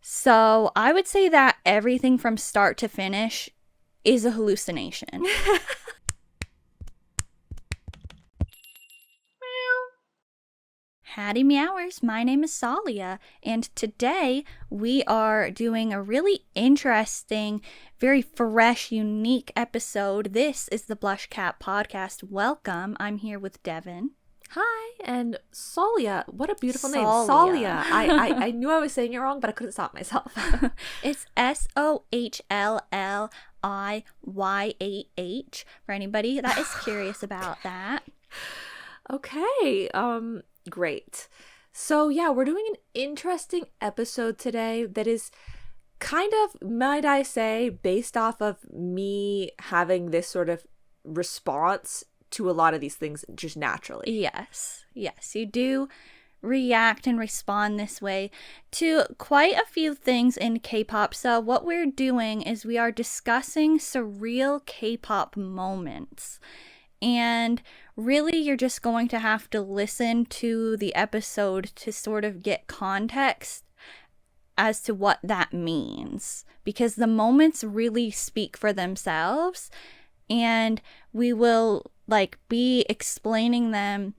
So I would say that everything from start to finish is a hallucination. Hattie Meowers, my name is Sohlliyah, and today we are doing a really interesting, very fresh, unique episode. This is the BlushCat podcast. Welcome. I'm here with Devin. Hi, and Sohlliyah. What a beautiful name. Sohlliyah. I knew I was saying it wrong, but I couldn't stop myself. It's Sohlliyah for anybody that is curious about that. Okay, great. So yeah, we're doing an interesting episode today that is kind of, might I say, based off of me having this sort of response to a lot of these things just naturally. Yes, you do react and respond this way to quite a few things in K-pop. So what we're doing is we are discussing surreal K-pop moments. And really, you're just going to have to listen to the episode to sort of get context as to what that means. Because the moments really speak for themselves. And we will be explaining them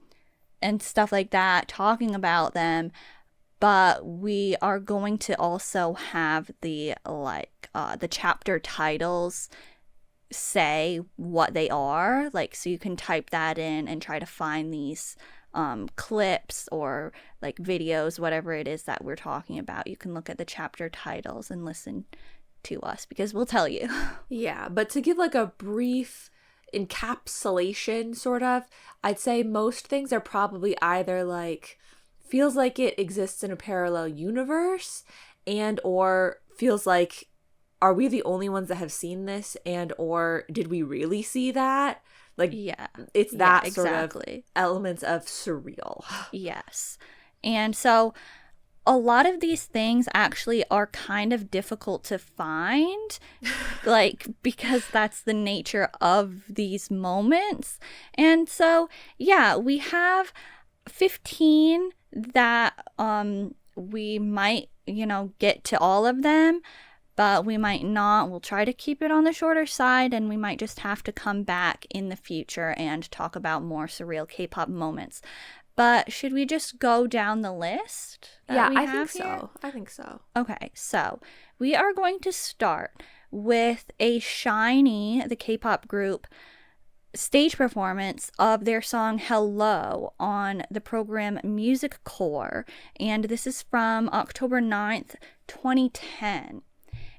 and stuff like that, talking about them, but we are going to also have the chapter titles say what they are, so you can type that in and try to find these clips or videos, whatever it is that we're talking about. You can look at the chapter titles and listen to us because we'll tell you. Yeah, but to give a brief encapsulation sort of, I'd say most things are probably either feels like it exists in a parallel universe, and or feels like, are we the only ones that have seen this, and or did we really see that? It's that exactly. Sort of elements of surreal. Yes. And so a lot of these things actually are kind of difficult to find, because that's the nature of these moments. And so, yeah, we have 15 that we might, get to all of them, but we might not. We'll try to keep it on the shorter side, and we might just have to come back in the future and talk about more surreal K-pop moments. But should we just go down the list? Yeah, I think so. Okay, so we are going to start with a SHINee, the K-pop group, stage performance of their song Hello on the program Music Core. And this is from October 9th, 2010.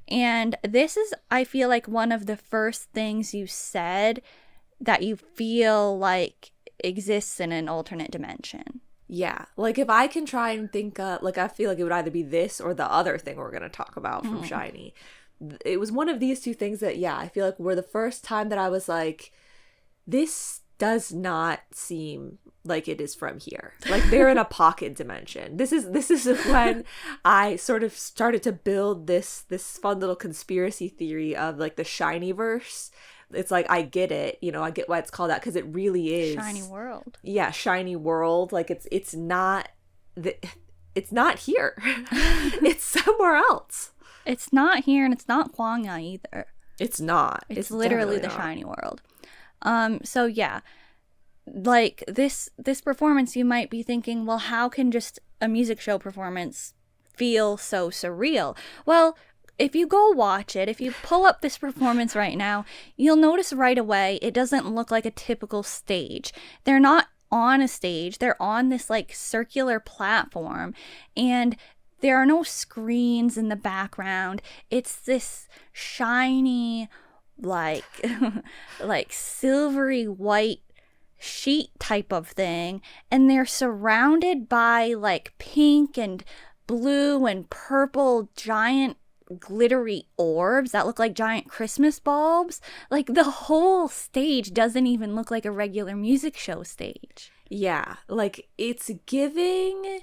And this is, I feel like, one of the first things you said that you feel like exists in an alternate dimension. Yeah, if I can try and think, I feel like it would either be this or the other thing we're going to talk about from SHINee. It was one of these two things that, yeah, I feel like were the first time that I was like, this does not seem like it is from here. They're in a pocket dimension. This is when I sort of started to build this fun little conspiracy theory of the SHINee verse. It's I get it, I get why it's called that, because it really is SHINee world. Yeah, SHINee world. It's not here. It's somewhere else. It's not here, and it's not Kwangya either. It's not. It's literally the SHINee world. So yeah, this performance, you might be thinking, well, how can just a music show performance feel so surreal? Well, if you go watch it, if you pull up this performance right now, you'll notice right away it doesn't look like a typical stage. They're not on a stage. They're on this circular platform, and there are no screens in the background. It's this shiny, silvery white sheet type of thing, and they're surrounded by pink and blue and purple giant glittery orbs that look like giant Christmas bulbs. The whole stage doesn't even look like a regular music show stage. Yeah, it's giving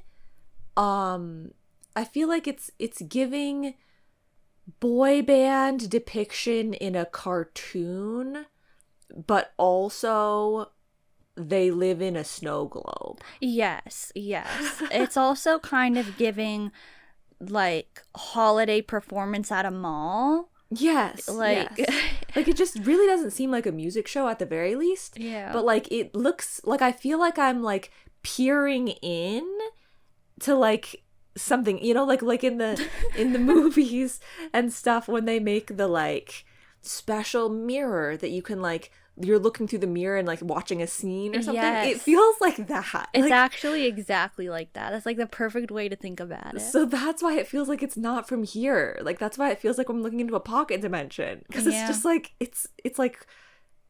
I feel like it's giving boy band depiction in a cartoon, but also they live in a snow globe. Yes. It's also kind of giving like holiday performance at a mall. Yes. Like, yes. Like it just really doesn't seem like a music show at the very least. Yeah. But like it looks like, I feel like I'm like peering in to like something, you know, like in the movies and stuff, when they make the like special mirror that you can like, you're looking through the mirror and like watching a scene or something. Yes. It feels like that. It's like, actually exactly like that. That's like the perfect way to think about it. so that's why it feels like it's not from here. Like that's why it feels like I'm looking into a pocket dimension, because it's just like it's like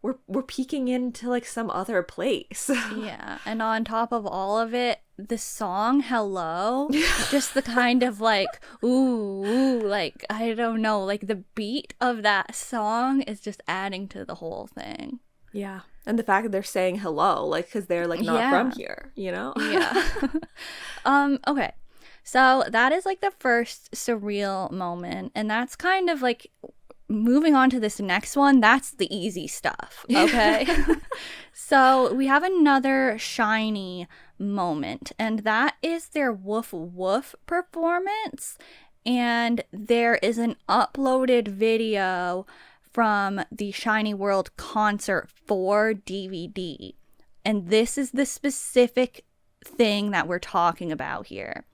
we're peeking into like some other place. Yeah, and on top of all of it, the song Hello, just the kind of like ooh, like I don't know, like the beat of that song is just adding to the whole thing. Yeah. And the fact that they're saying hello, like, because they're like not from here, you know? Yeah. Okay. So that is like the first surreal moment, and that's kind of like moving on to this next one. That's the easy stuff. Okay. So we have another SHINee moment, and that is their Woof Woof performance. And there is an uploaded video from the SHINee World Concert 4 DVD. And this is the specific thing that we're talking about here.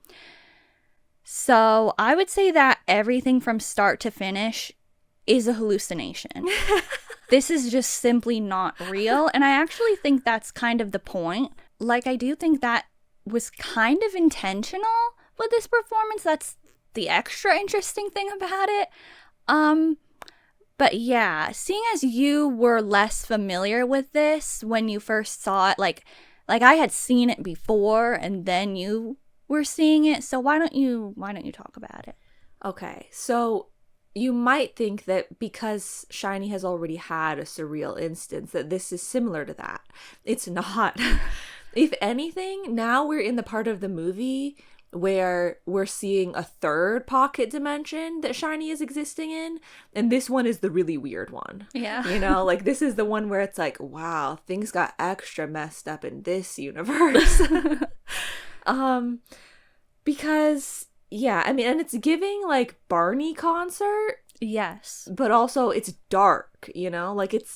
So I would say that everything from start to finish is a hallucination. This is just simply not real. And I actually think that's kind of the point. Like, I do think that was kind of intentional with this performance. That's the extra interesting thing about it. But yeah, seeing as you were less familiar with this when you first saw it, like I had seen it before and then you were seeing it. So why don't you talk about it? Okay. So you might think that because SHINee has already had a surreal instance, that this is similar to that. It's not. If anything, now we're in the part of the movie where we're seeing a third pocket dimension that SHINee is existing in, and this one is the really weird one. Yeah. You know, like this is the one where it's like, wow, things got extra messed up in this universe. Because yeah, I mean, and it's giving like Barney concert. Yes. But also it's dark, you know? Like it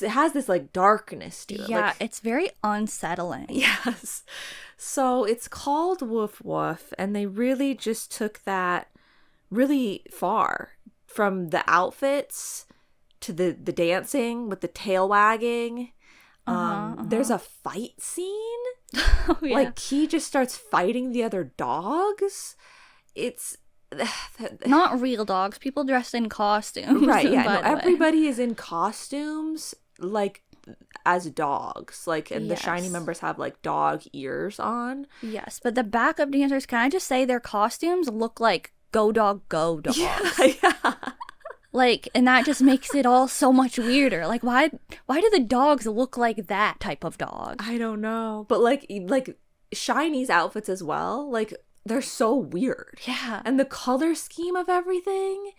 has this like darkness to it. Yeah, like, it's very unsettling. Yes. So it's called Woof Woof, and they really just took that really far, from the outfits to the dancing with the tail wagging. There's a fight scene. Oh, yeah. Like he just starts fighting the other dogs. It's not real dogs, people dressed in costumes. Right, yeah. No, everybody is in costumes like as dogs. Like, and yes. The SHINee members have like dog ears on. Yes, but the backup dancers, can I just say their costumes look like Go Dog Go dogs. Yeah. Like, and that just makes it all so much weirder. Like, why do the dogs look like that type of dog? I don't know. But like SHINee's outfits as well, like they're so weird. Yeah. And the color scheme of everything,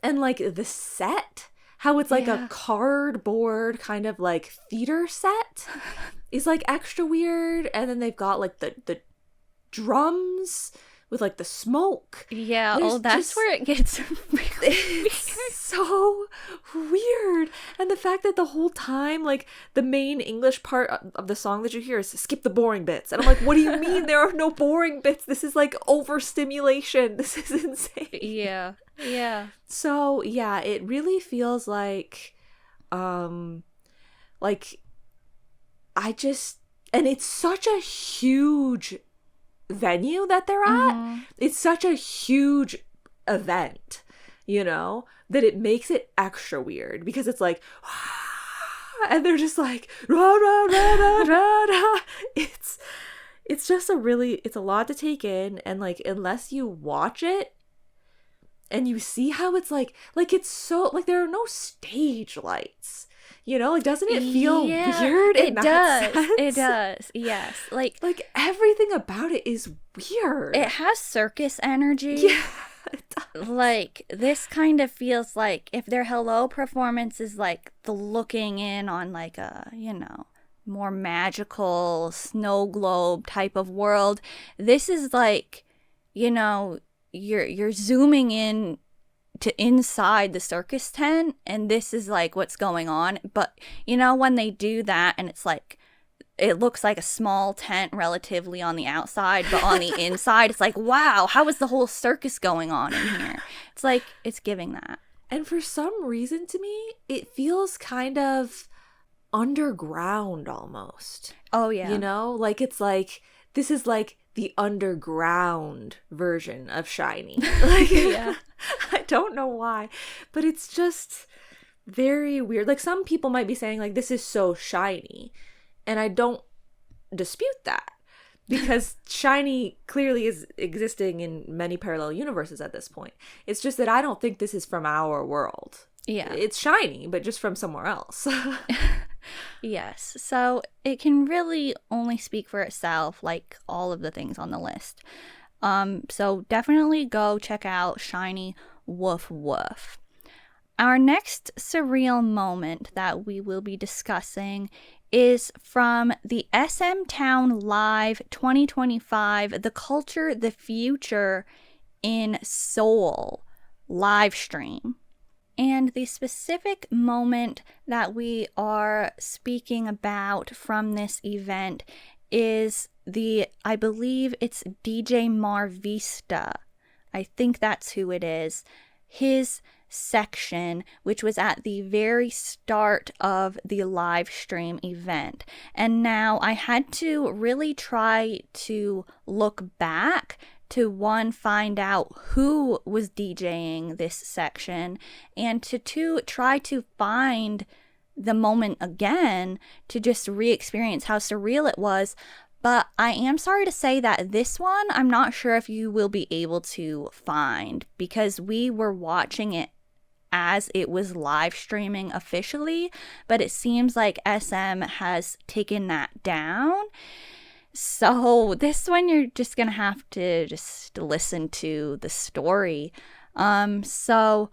and like the set, how it's like a cardboard kind of like theater set is like extra weird. And then they've got like the drums with like the smoke. Yeah, that's where it gets really weird. So weird. And the fact that the whole time, like, the main English part of the song that you hear is skip the boring bits. And I'm like, what do you mean there are no boring bits? This is like overstimulation. This is insane. Yeah. Yeah. So yeah, it really feels like and it's such a huge venue that they're at. Mm-hmm. It's such a huge event, you know, that it makes it extra weird, because it's like and they're just like rah, rah, rah, rah, rah, rah. It's just it's a lot to take in, and like unless you watch it and you see how it's like it's so like there are no stage lights. You know, like, doesn't it feel weird in that sense? It does, yes. Like everything about it is weird. It has circus energy. Yeah, it does. Like, this kind of feels like if their Hello performance is like the looking in on like a, you know, more magical snow globe type of world, this is like, you know, you're zooming in to inside the circus tent, and this is like what's going on. But you know, when they do that and it's like it looks like a small tent relatively on the outside, but on the inside it's like, wow, how is the whole circus going on in here? It's like, it's giving that. And for some reason to me, it feels kind of underground almost. Oh yeah. You know, like it's like this is like the underground version of SHINee. Like, Yeah. I don't know why, but it's just very weird. Like some people might be saying like this is so SHINee, and I don't dispute that because SHINee clearly is existing in many parallel universes at this point. It's just that I don't think this is from our world. Yeah. It's SHINee, but just from somewhere else. Yes. So it can really only speak for itself, like all of the things on the list. So definitely go check out SHINee Woof Woof. Our next surreal moment that we will be discussing is from the SMTOWN Live 2025, The Culture, the Future in Seoul live stream. And the specific moment that we are speaking about from this event is I believe it's DJ Vista. I think that's who it is. His section, which was at the very start of the live stream event. And now I had to really try to look back to find out who was DJing this section, and to try to find the moment again to just re-experience how surreal it was. But I am sorry to say that this one, I'm not sure if you will be able to find, because we were watching it as it was live streaming officially, but it seems like SM has taken that down. So this one you're just gonna have to just listen to the story. So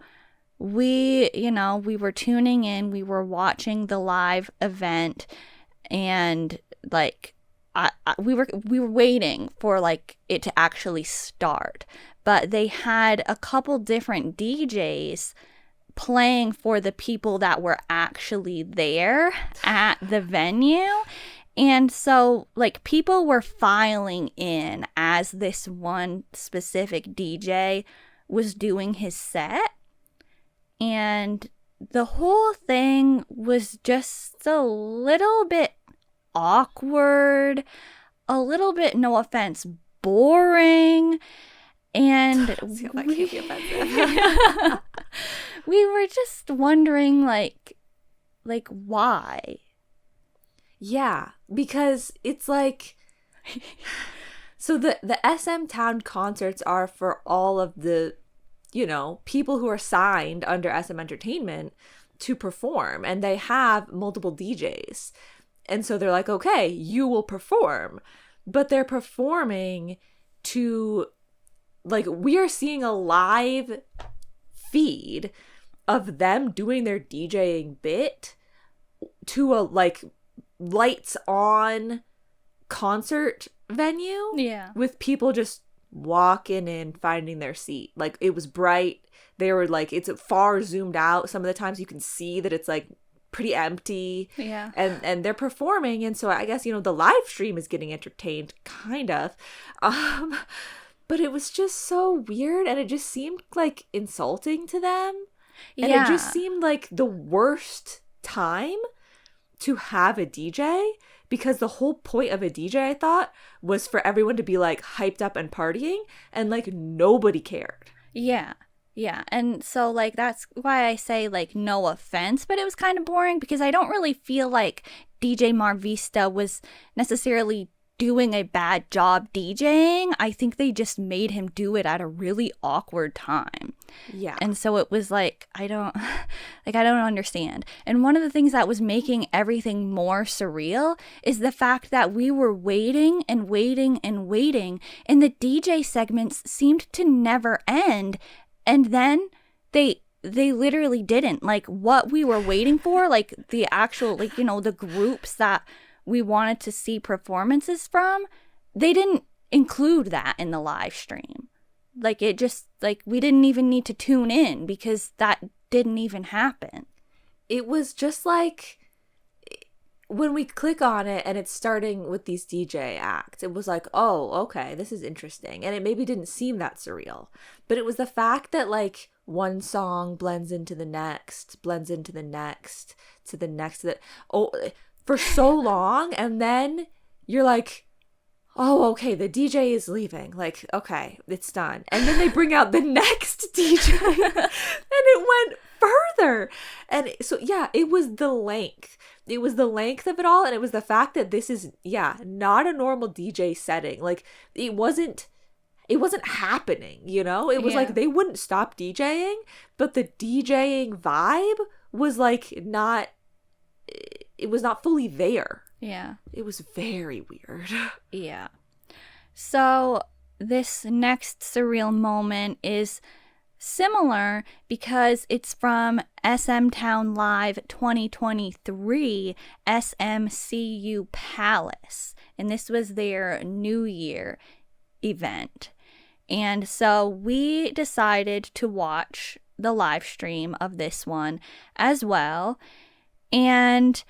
we were tuning in, we were watching the live event, and like we were waiting for like it to actually start. But they had a couple different DJs playing for the people that were actually there at the venue. And so, like, people were filing in as this one specific DJ was doing his set. And the whole thing was just a little bit awkward, a little bit, no offense, boring. And we were just wondering, like why? Yeah, because it's like, so the SMTOWN concerts are for all of the, people who are signed under SM Entertainment to perform, and they have multiple DJs. And so they're like, okay, you will perform, but they're performing to, like, we are seeing a live feed of them doing their DJing bit to a, like, lights on concert venue. Yeah. With people just walking in, finding their seat. Like, it was bright. They were like, it's far zoomed out. Some of the times you can see that it's like pretty empty. Yeah. And they're performing, and so I guess, the live stream is getting entertained, kind of. But it was just so weird, and it just seemed like insulting to them. And it just seemed like the worst time to have a DJ, because the whole point of a DJ, I thought, was for everyone to be like hyped up and partying, and like nobody cared. Yeah. And so like that's why I say, like, no offense, but it was kind of boring, because I don't really feel like DJ Vista was necessarily doing a bad job DJing. I think they just made him do it at a really awkward time. Yeah. And so it was like, I don't understand. And one of the things that was making everything more surreal is the fact that we were waiting and waiting and waiting, and the DJ segments seemed to never end. And then they literally didn't. Like, what we were waiting for, like the actual, like, the groups that we wanted to see performances from, they didn't include that in the live stream. Like, it just, like, we didn't even need to tune in because that didn't even happen. It was just like, when we click on it and it's starting with these DJ acts, it was like, oh, okay, this is interesting. And it maybe didn't seem that surreal. But it was the fact that, like, one song blends into the next, blends into the next, to the next, for so long. And then you're like, oh, okay, the DJ is leaving. Like, okay, it's done. And then they bring out the next DJ. And it went further. And so, yeah, it was the length. It was the length of it all. And it was the fact that this is, not a normal DJ setting. Like, it wasn't happening, you know? It was like they wouldn't stop DJing, but the DJing vibe was like it was not fully there. Yeah. It was very weird. Yeah. So this next surreal moment is similar because it's from SMTOWN Live 2023 SMCU Palace. And this was their New Year event. And so we decided to watch the live stream of this one as well. And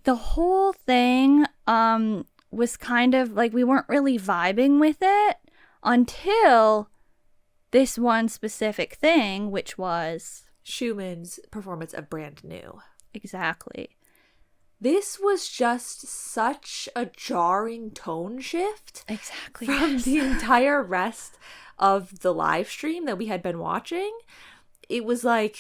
the whole thing was kind of like we weren't really vibing with it until this one specific thing, which was Xiumin's performance of Brand New. Exactly. This was just such a jarring tone shift. Exactly. From the entire rest of the live stream that we had been watching. It was like,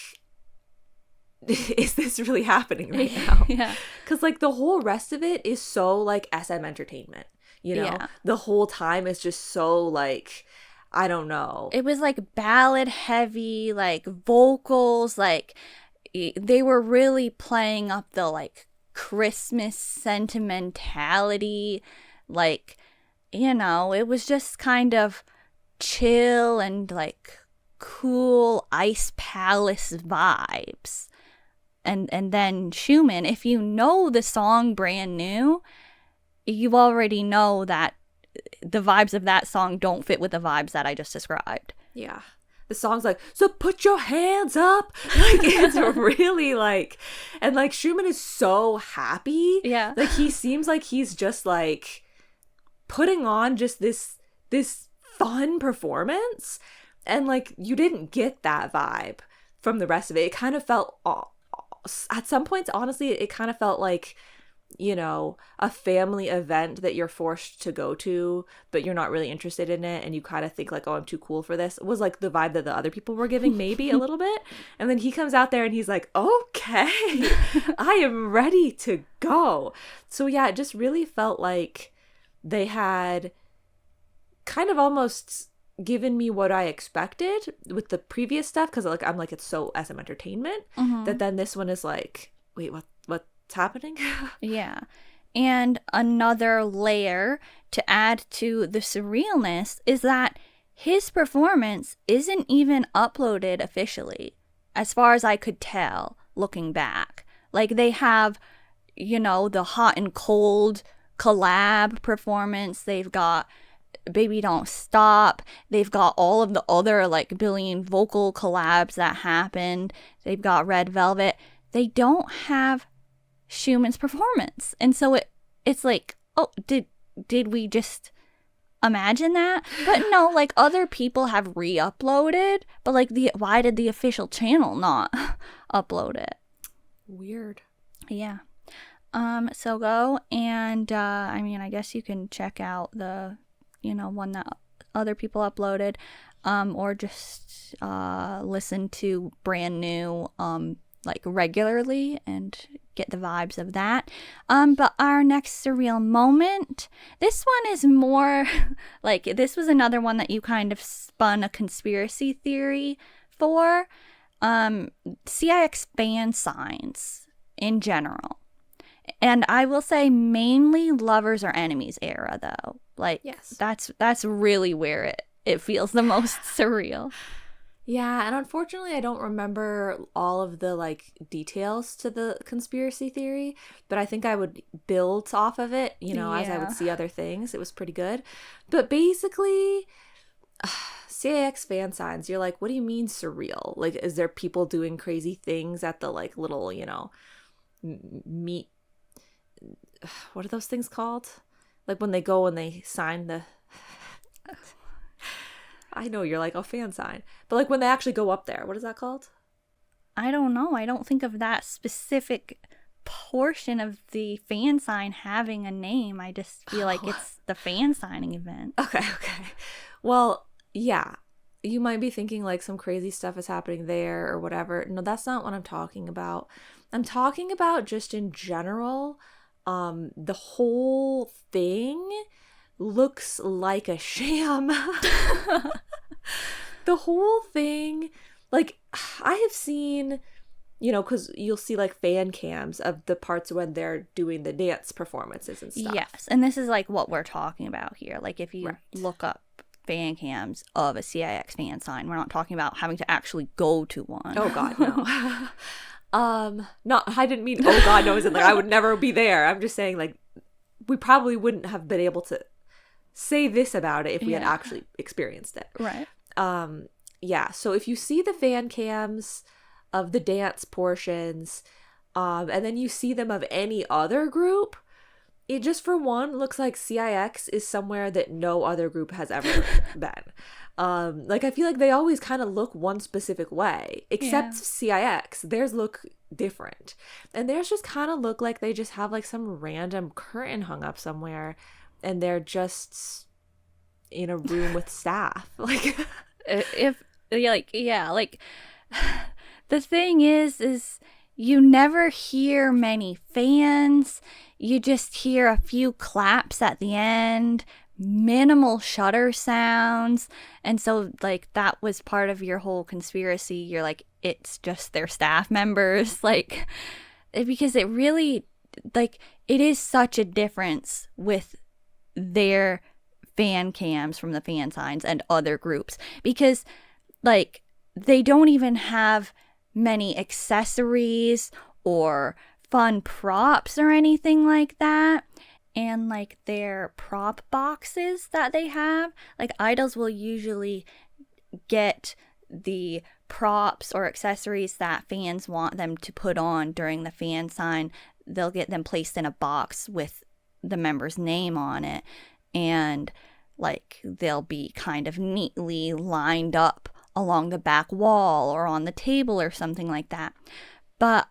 is this really happening right now? Yeah. Because, like, the whole rest of it is so, like, SM entertainment, you know? Yeah. The whole time is just so, like, I don't know. It was, like, ballad heavy, like, vocals, like, they were really playing up the, like, Christmas sentimentality, like, you know, it was just kind of chill and, like, cool Ice Palace vibes. And then Xiumin, if you know the song Brand New, you already know that the vibes of that song don't fit with the vibes that I just described. Yeah. The song's like, so put your hands up. Like, it's really like, and like Xiumin is so happy. Yeah. Like, he seems like he's just like putting on just this fun performance. And like, you didn't get that vibe from the rest of it. It kind of felt, at some points, honestly, it kind of felt like, you know, a family event that you're forced to go to, but you're not really interested in it, and you kind of think like, oh, I'm too cool for this. It was like the vibe that the other people were giving, maybe a little bit. And then he comes out there and he's like, okay, I am ready to go. So yeah, it just really felt like they had kind of almost given me what I expected with the previous stuff, because like I'm like, it's so SM entertainment, that then this one is like, wait, what's happening? Yeah. And another layer to add to the surrealness is that his performance isn't even uploaded officially, as far as I could tell looking back. Like, they have, you know, the hot and cold collab performance. They've got Baby Don't Stop. They've got all of the other like billion vocal collabs that happened. They've got Red Velvet. They don't have Xiumin's performance. And so it's like, oh, did we just imagine that? But no, like, other people have re-uploaded, but like, why did the official channel not upload it? Weird. Yeah. So go and I mean, I guess you can check out the, you know, one that other people uploaded, or just listen to Brand New like regularly and get the vibes of that. But our next surreal moment, this one is more like, this was another one that you kind of spun a conspiracy theory for. CIX fan signs in general. And I will say mainly lovers or enemies era though. Like, yes, that's really where it feels the most surreal. Yeah, and unfortunately I don't remember all of the like details to the conspiracy theory, but I think I would build off of it, you know, as I would see other things. It was pretty good. But basically, CIX fan signs, you're like, what do you mean surreal? Like, is there people doing crazy things at the like little, meet? What are those things called? Like when they go and they sign the. I know you're like a fan sign, but like when they actually go up there, what is that called? I don't know. I don't think of that specific portion of the fan sign having a name. I just feel like it's the fan signing event. Okay. Well, yeah. You might be thinking like some crazy stuff is happening there or whatever. No, that's not what I'm talking about. I'm talking about just in general, the whole thing looks like a sham. The whole thing, like, I have seen, because you'll see like fan cams of the parts when they're doing the dance performances and stuff. Yes, and this is like what we're talking about here. Like if you look up fan cams of a CIX fan sign, we're not talking about having to actually go to one. Oh God, no. No, I didn't mean, oh God, no, isn't like I would never be there. I'm just saying like we probably wouldn't have been able to say this about it if we had actually experienced it. Right. Yeah, so if you see the fan cams of the dance portions, and then you see them of any other group, it just for one looks like CIX is somewhere that no other group has ever been. Like I feel like they always kind of look one specific way, except CIX. Theirs look different, and theirs just kind of look like they just have like some random curtain hung up somewhere, and they're just in a room with staff. Like the thing is you never hear many fans. You just hear a few claps at the end, minimal shutter sounds. And so like that was part of your whole conspiracy. You're like, it's just their staff members. Like, because it really, like, it is such a difference with their fan cams from the fan signs and other groups, because like they don't even have many accessories or fun props or anything like that. And like their prop boxes that they have, like idols will usually get the props or accessories that fans want them to put on during the fan sign. They'll get them placed in a box with the member's name on it, and like they'll be kind of neatly lined up along the back wall or on the table or something like that. But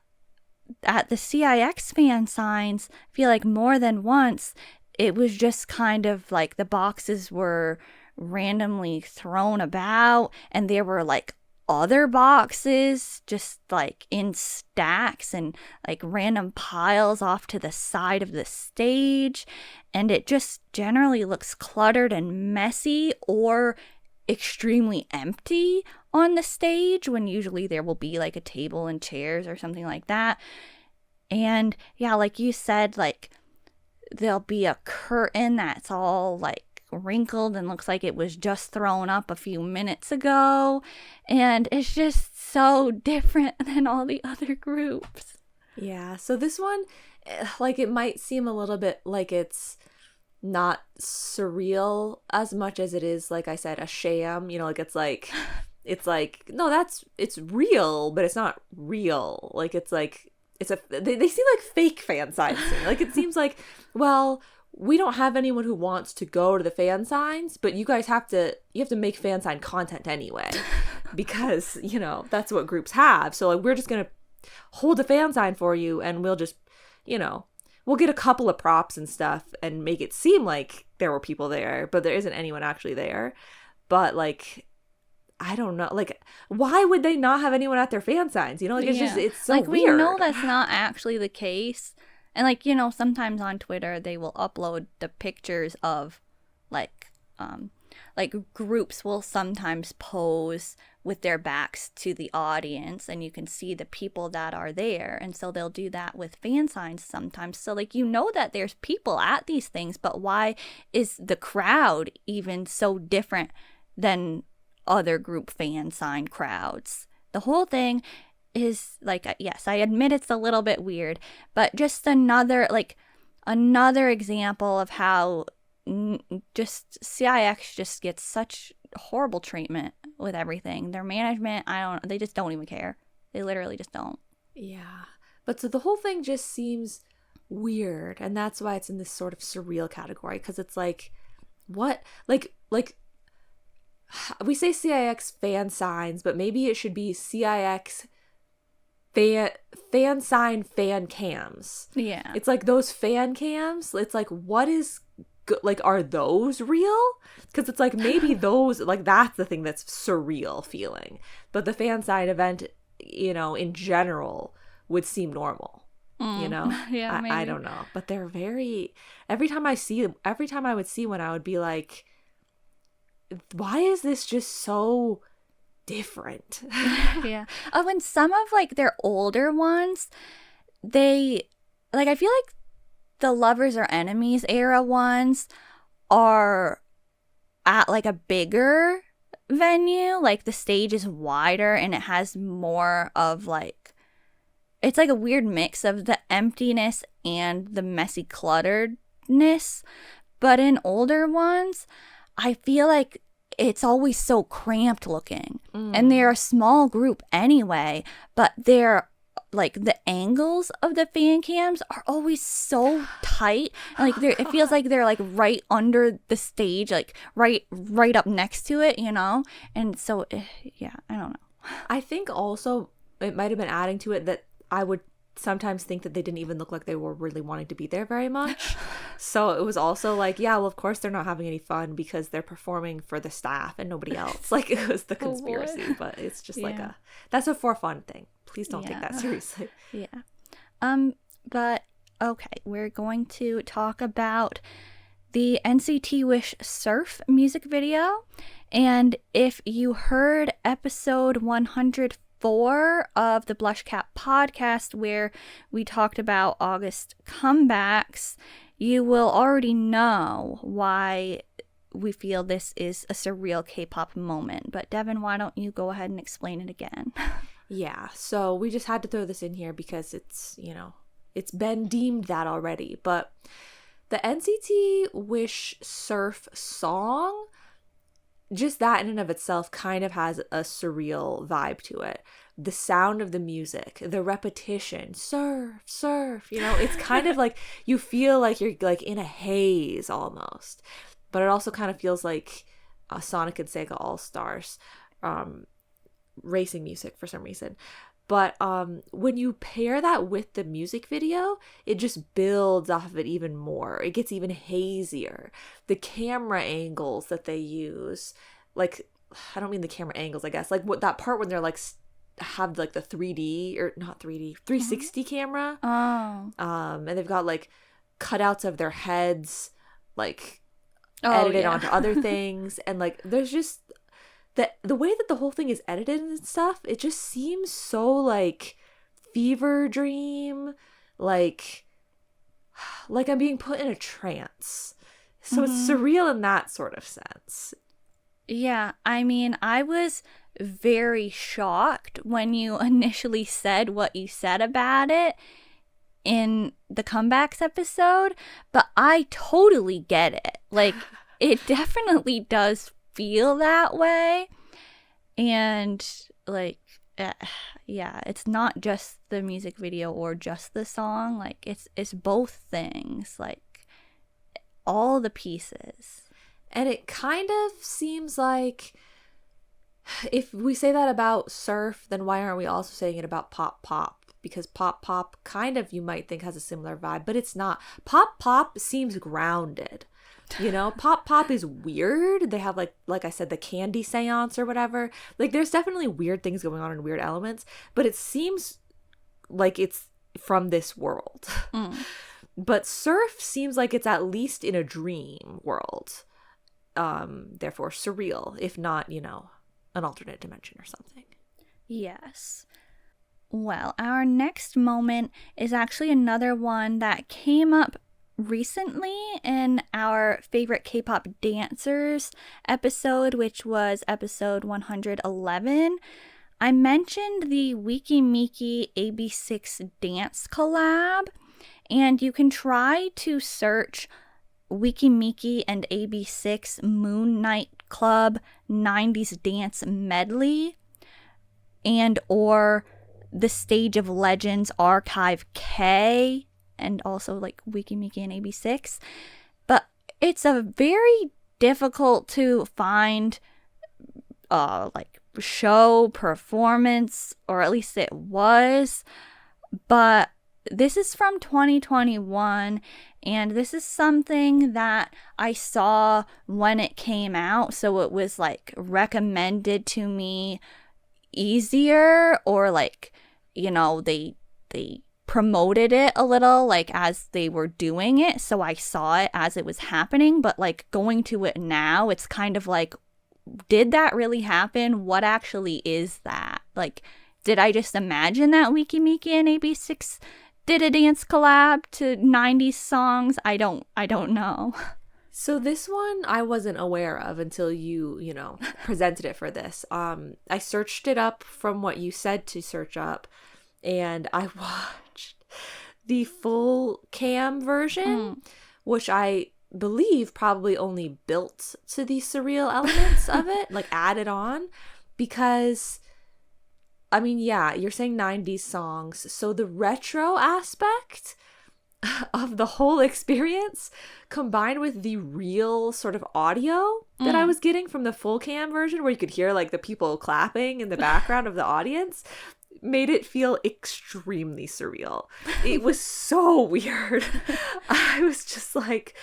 at the CIX fan signs, I feel like more than once it was just kind of like the boxes were randomly thrown about, and there were like other boxes just like in stacks and like random piles off to the side of the stage, and it just generally looks cluttered and messy or extremely empty on the stage, when usually there will be like a table and chairs or something like that. And yeah, like you said, like there'll be a curtain that's all like wrinkled and looks like it was just thrown up a few minutes ago, and it's just so different than all the other groups. Yeah, so this one, like, it might seem a little bit like it's not surreal as much as it is, like I said, a sham. Like it's like no, it's real, but it's not real. Like it's like they seem like fake fan signs to me. Like it seems like, well, we don't have anyone who wants to go to the fan signs, but you guys have to make fan sign content anyway, because that's what groups have. So like we're just gonna hold a fan sign for you, and we'll just we'll get a couple of props and stuff and make it seem like there were people there, but there isn't anyone actually there. But like, I don't know, like, why would they not have anyone at their fan signs? Like it's so like weird. We know that's not actually the case. And like, sometimes on Twitter they will upload the pictures of like groups will sometimes pose with their backs to the audience, and you can see the people that are there. And so they'll do that with fan signs sometimes. So like, that there's people at these things, but why is the crowd even so different than other group fan sign crowds? The whole thing is like, yes, I admit it's a little bit weird, but just another example of how just CIX just gets such horrible treatment with everything. Their management, they just don't even care. They literally just don't. Yeah. But so the whole thing just seems weird, and that's why it's in this sort of surreal category, because it's like, what? Like we say CIX fan signs, but maybe it should be CIX fan sign fan cams. Yeah. It's like those fan cams. It's like, what is like, are those real? Because it's like, maybe those, like, that's the thing that's surreal feeling. But the fan sign event, you know, in general would seem normal. You know? Yeah, maybe. I don't know. But they're very, every time I would see one, I would be like, why is this just so different? Yeah. Oh, and some of like their older ones, they like, I feel like the Lovers or Enemies era ones are at like a bigger venue. Like the stage is wider and it has more of like, it's like a weird mix of the emptiness and the messy clutteredness. But in older ones, I feel like it's always so cramped looking. And they're a small group anyway, but they're like, the angles of the fan cams are always so tight. Like it feels like they're like right under the stage, like right up next to it, you know? And so, yeah, I don't know. I think also it might have been adding to it that I would sometimes think that they didn't even look like they were really wanting to be there very much. So it was also like, yeah, well, of course they're not having any fun because they're performing for the staff and nobody else. Like, it was the conspiracy, but it's just like that's a for fun thing. Please don't take that seriously. Yeah. But okay, we're going to talk about the NCT WISH Surf music video. And if you heard episode 104 of the BlushCat podcast, where we talked about August comebacks, you will already know why we feel this is a surreal K-pop moment. But Devin, why don't you go ahead and explain it again? Yeah, so we just had to throw this in here because it's, you know, it's been deemed that already. But the NCT WISH Surf song, just that in and of itself kind of has a surreal vibe to it. The sound of the music, the repetition, surf, surf, you know, it's kind of like you feel like you're like in a haze almost. But it also kind of feels like Sonic and Sega All-Stars racing music for some reason. But when you pair that with the music video, it just builds off of it even more. It gets even hazier. The camera angles that they use, like, I don't mean the camera angles, I guess. Like what that part when they're like have like the 3D or not 3D, 360 camera. Oh. And they've got like cutouts of their heads, like edited onto other things. And like there's just the way that the whole thing is edited and stuff, it just seems so like fever dream, like I'm being put in a trance. So it's surreal in that sort of sense. Yeah, I mean, I was very shocked when you initially said what you said about it in the comebacks episode, but I totally get it. Like, it definitely does feel that way. And like, yeah, it's not just the music video or just the song. Like, it's both things, like all the pieces. And it kind of seems like if we say that about surf, then why aren't we also saying it about pop pop? Because pop pop kind of, you might think, has a similar vibe, but it's not. Pop pop seems grounded. You know, pop pop is weird. They have like I said, the candy seance or whatever. Like there's definitely weird things going on and weird elements, but it seems like it's from this world. But surf seems like it's at least in a dream world. Therefore surreal, if not, you know, an alternate dimension or something. Yes. Well, our next moment is actually another one that came up recently in our favorite K-pop dancers episode, which was episode 111. I mentioned the Meki AB6 dance collab, and you can try to search Meki and AB6 Moon Night Club 90s Dance Medley and or the Stage of Legends Archive K, and also like Weki Meki and AB6. But it's a very difficult to find like show performance, or at least it was. But this is from 2021, and this is something that I saw when it came out, so it was like recommended to me easier, or like, you know, they promoted it a little like as they were doing it, so I saw it as it was happening. But like going to it now, it's kind of like, did that really happen? What actually is that? Like, did I just imagine that Weki Meki and AB6 did a dance collab to 90s songs? I don't know. So this one I wasn't aware of until you know, presented it for this. I searched it up from what you said to search up, and I watched the full cam version, which I believe probably only built to the surreal elements of it, like added on, because I mean, yeah, you're saying 90s songs, so the retro aspect of the whole experience combined with the real sort of audio that I was getting from the full cam version, where you could hear like the people clapping in the background of the audience, made it feel extremely surreal. It was so weird. I was just like,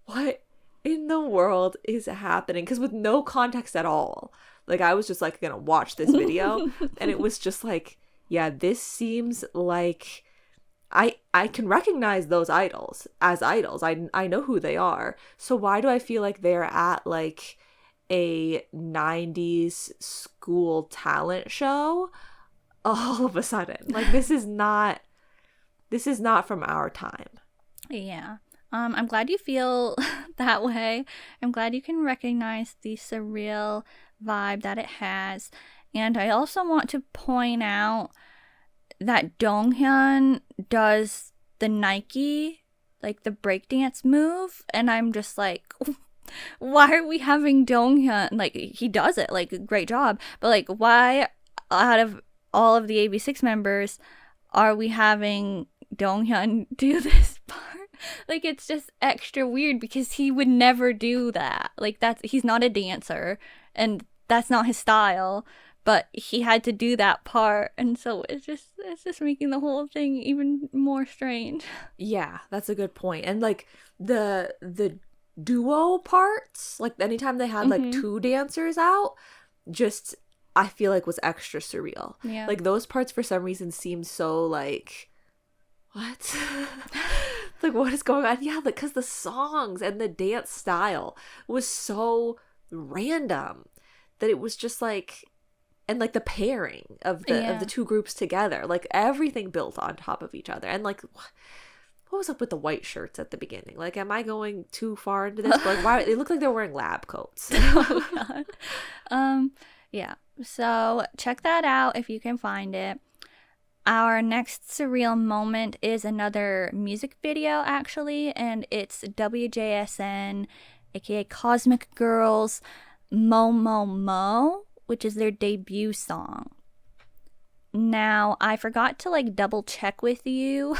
what in the world is happening? Because with no context at all, like I was just like gonna watch this video and it was just like, yeah, this seems like I can recognize those idols as idols. I know who they are. So why do I feel like they're at like a 90s school talent show all of a sudden? Like this is not from our time. Yeah. I'm glad you feel that way. I'm glad you can recognize the surreal vibe that it has. And I also want to point out that Donghyun does the Nike, like the breakdance move, and I'm just like, why are we having Donghyun? Like, he does it, like, great job, but like, why out of all of the AB6 members are we having Donghyun do this part? Like, it's just extra weird because he would never do that. Like, he's not a dancer, and that's not his style. But he had to do that part, and so it's just making the whole thing even more strange. Yeah, that's a good point. And like the duo parts, like anytime they had like two dancers out, just I feel like was extra surreal. Yeah. Like those parts for some reason seemed so like, what? Like what is going on? Yeah, like because the songs and the dance style was so random that it was just like. And like the pairing of the two groups together, like everything built on top of each other. And like, what was up with the white shirts at the beginning? Like, am I going too far into this? But like, why they look like they're wearing lab coats? Oh God. Yeah. So check that out if you can find it. Our next surreal moment is another music video, actually, and it's WJSN, aka Cosmic Girls, MoMoMo, which is their debut song. Now, I forgot to like double check with you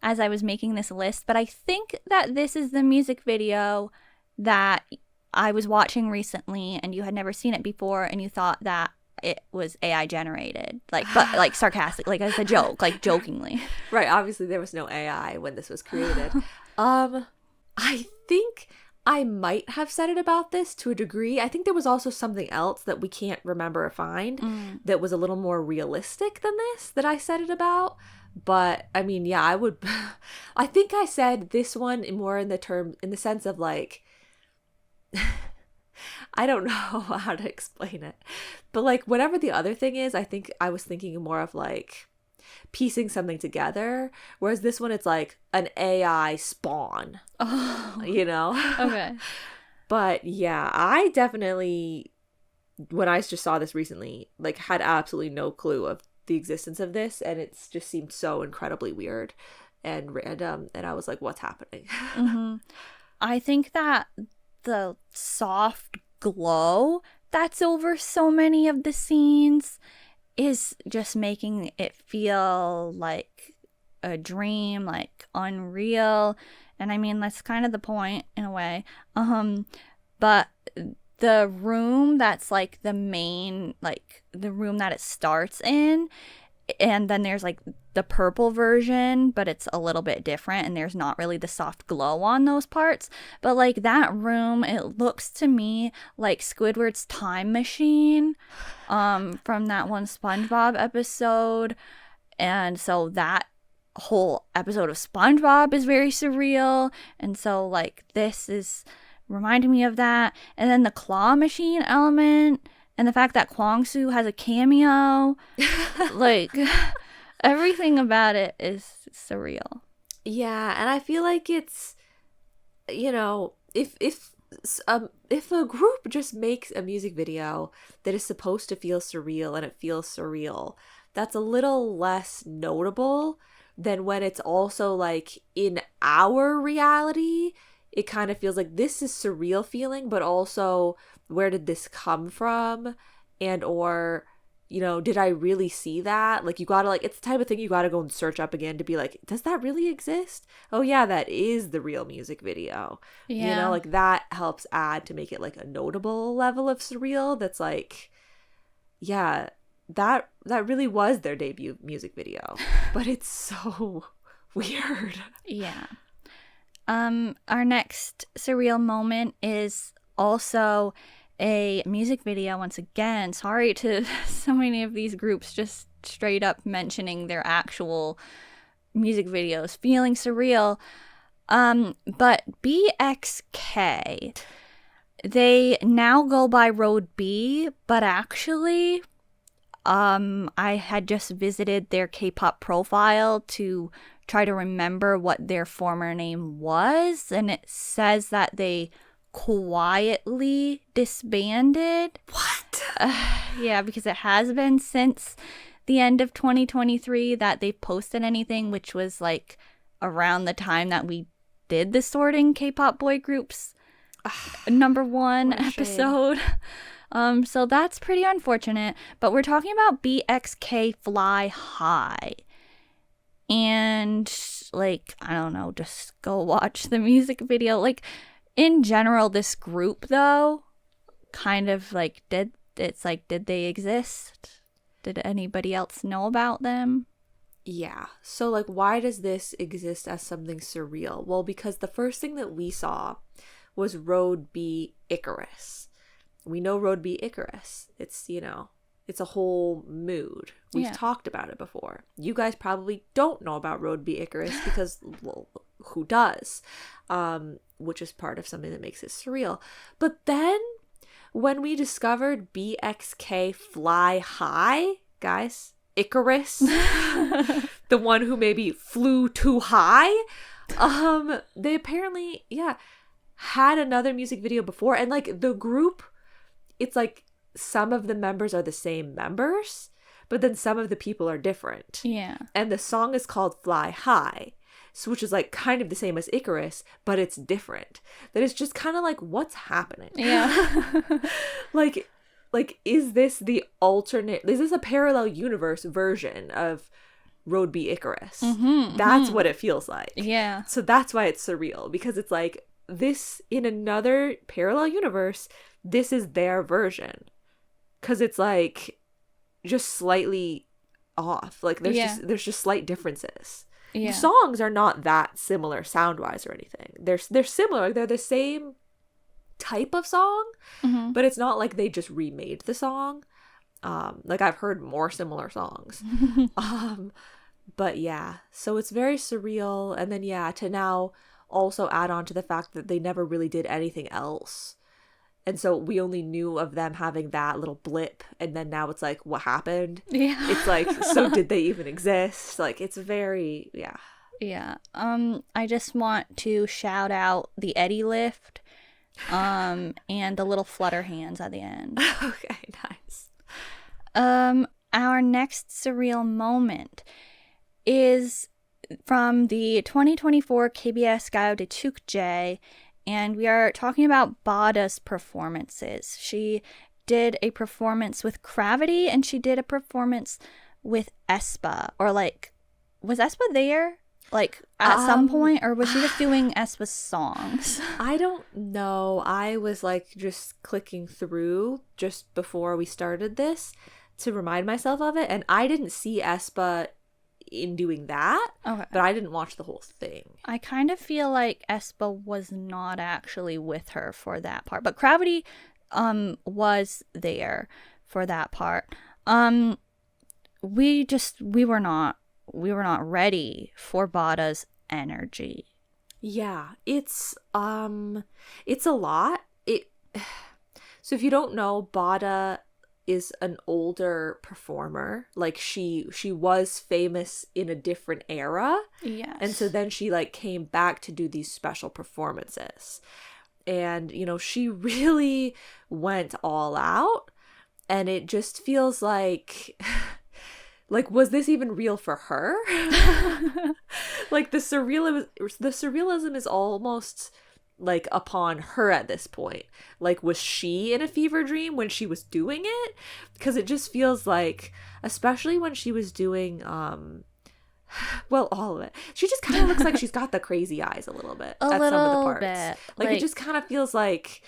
as I was making this list, but I think that this is the music video that I was watching recently and you had never seen it before and you thought that it was AI generated, like, but like sarcastic, like as a joke, like jokingly. Right, obviously there was no AI when this was created. I think I might have said it about this to a degree. I think there was also something else that we can't remember or find that was a little more realistic than this that I said it about. But I mean, yeah, I think I said this one more in the sense of like, I don't know how to explain it. But like whatever the other thing is, I think I was thinking more of like piecing something together, whereas this one it's like an AI spawn. Oh, you know. Okay. But yeah, I definitely, when I just saw this recently, like had absolutely no clue of the existence of this, and it's just seemed so incredibly weird and random, and I was like, what's happening? I think that the soft glow that's over so many of the scenes is just making it feel like a dream, like unreal. And I mean, that's kind of the point in a way. But the room that's like the main, like the room that it starts in, and then there's like the purple version, but it's a little bit different and there's not really the soft glow on those parts. But like that room, it looks to me like Squidward's time machine from that one SpongeBob episode. And so that whole episode of SpongeBob is very surreal. And so like this is reminding me of that. And then the claw machine element and the fact that Kwangsu has a cameo, like everything about it is surreal. Yeah, and I feel like it's, you know, if a group just makes a music video that is supposed to feel surreal and it feels surreal, that's a little less notable than when it's also like in our reality. It kind of feels like this is surreal feeling, but also where did this come from? And or, you know, did I really see that? Like you gotta like, it's the type of thing you gotta go and search up again to be like, does that really exist? Oh yeah, that is the real music video. Yeah. You know, like that helps add to make it like a notable level of surreal that's like, yeah, that really was their debut music video. But it's so weird. Yeah. Our next surreal moment is also a music video. Once again, sorry to so many of these groups just straight up mentioning their actual music videos feeling surreal. But BXK, they now go by Road B, but actually, I had just visited their K-pop profile to try to remember what their former name was, and it says that they quietly disbanded. What? Yeah, because it has been since the end of 2023 that they posted anything, which was like around the time that we did the Sorting K-pop Boy Groups #1 episode. So that's pretty unfortunate. But we're talking about BXK Fly High. And like, I don't know, just go watch the music video. Like, in general, this group though, kind of like did they exist? Did anybody else know about them? Yeah. So like, why does this exist as something surreal? Well, because the first thing that we saw was Road B Icarus. We know Road B Icarus. It's, you know, it's a whole mood. We've talked about it before. You guys probably don't know about Road B Icarus because, well, who does? Which is part of something that makes it surreal. But then when we discovered BXK Fly High, guys, Icarus, the one who maybe flew too high, they apparently, had another music video before. And like the group, it's like some of the members are the same members, but then some of the people are different. Yeah. And the song is called Fly High, so which is like kind of the same as Icarus, but it's different. That is just kind of like, what's happening? Yeah. like is this the alternate? Is this a parallel universe version of Road B Icarus? That's what it feels like. Yeah. So that's why it's surreal, because it's like this in another parallel universe. This is their version, because it's like just slightly off. Like there's just slight differences. The songs are not that similar sound wise or anything. They're similar. They're the same type of song, but it's not like they just remade the song. Like I've heard more similar songs. But yeah, so it's very surreal. And then to now also add on to the fact that they never really did anything else. And so we only knew of them having that little blip, and then now it's like, what happened? Yeah. It's like, so did they even exist? Like, it's very, Yeah. I just want to shout out the Eddie lift, and the little flutter hands at the end. Okay, nice. Our next surreal moment is from the 2024 KBS Gayo Daechukje, and we are talking about Bada's performances. She did a performance with Gravity, and she did a performance with aespa. Or like, was aespa there? Like at some point, or was she just doing aespa's songs? I don't know. I was like just clicking through just before we started this to remind myself of it, and I didn't see aespa in doing that. Okay. But I didn't watch the whole thing. I kind of feel like aespa was not actually with her for that part, but Gravity was there for that part. We were not ready for Bada's energy. Yeah, it's a lot. So if you don't know, Bada is an older performer. Like she was famous in a different era. Yes. And so then she like came back to do these special performances. And, you know, she really went all out, and it just feels like was this even real for her? Like the surrealism is almost like upon her at this point. Like, was she in a fever dream when she was doing it? Because it just feels like, especially when she was doing well, all of it, she just kind of looks like she's got the crazy eyes a little bit at some of the parts. Bit. Like it just kind of feels like,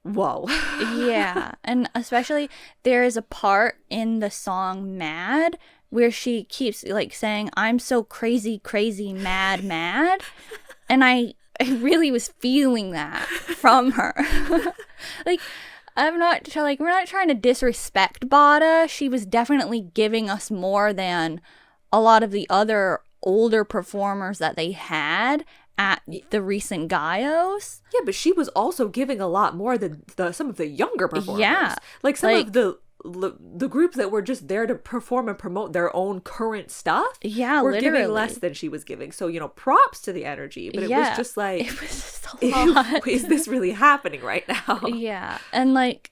whoa. Yeah, and especially there is a part in the song Mad where she keeps like saying, I'm so crazy, crazy, mad, mad. And I really was feeling that from her. Like, we're not trying to disrespect Bada. She was definitely giving us more than a lot of the other older performers that they had at the recent Gayos. Yeah, but she was also giving a lot more than some of the younger performers. Yeah. Like some of the groups that were just there to perform and promote their own current stuff. Yeah, were literally giving less than she was giving. So, you know, props to the energy. But it was just like, it was just a lot. Is this really happening right now? Yeah. And like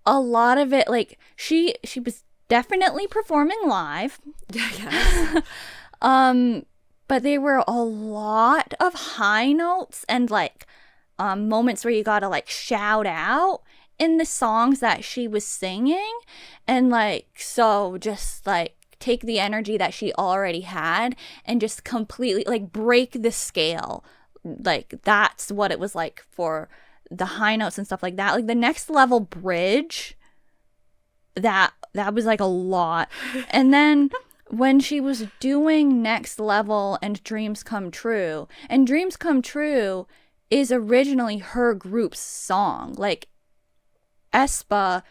a lot of it, like she was definitely performing live. Yes. But there were a lot of high notes and like moments where you gotta like shout out in the songs that she was singing. And like, so just like take the energy that she already had and just completely like break the scale. Like that's what it was like for the high notes and stuff like that. Like the next level bridge, that was like a lot. And then when she was doing Next Level and Dreams Come True, and Dreams Come True is originally her group's song. Like, aespa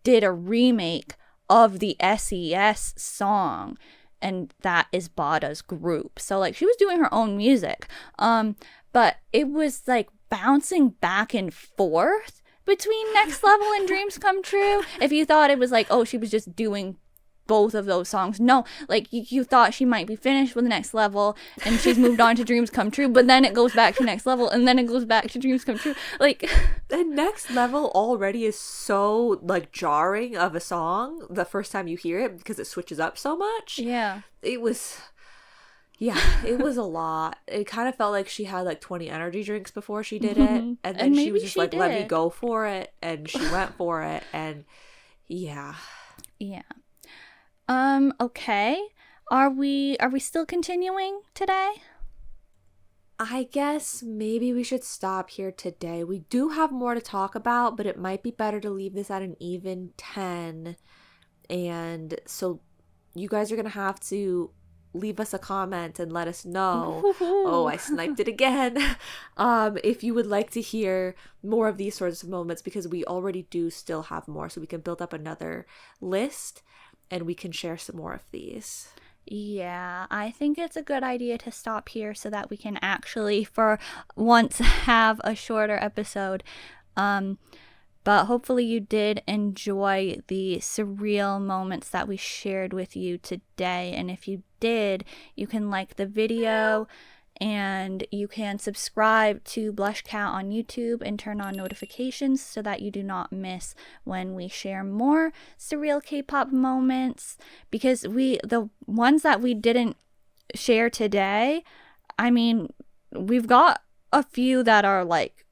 did a remake of the SES song, and that is Bada's group. So, like, she was doing her own music. But it was, like, bouncing back and forth between Next Level and Dreams Come True. If you thought it was like, oh, she was just doing both of those songs. No, like you thought she might be finished with the Next Level and she's moved on to Dreams Come True, but then it goes back to Next Level and then it goes back to Dreams Come True. Like, the Next Level already is so like jarring of a song the first time you hear it because it switches up so much. Yeah. It was a lot. It kind of felt like she had like 20 energy drinks before she did it, and then she was just like, let me go for it, and she went for it, and yeah. Okay. Are we still continuing today? I guess maybe we should stop here today. We do have more to talk about, but it might be better to leave this at an even 10. And so you guys are going to have to leave us a comment and let us know. Oh, I sniped it again. If you would like to hear more of these sorts of moments, because we already do still have more, so we can build up another list and we can share some more of these. Yeah, I think it's a good idea to stop here so that we can actually for once have a shorter episode. But hopefully you did enjoy the surreal moments that we shared with you today. And if you did, you can like the video and you can subscribe to BlushCat on YouTube and turn on notifications so that you do not miss when we share more Surreal Kpop moments. Because the ones that we didn't share today, I mean, we've got a few that are like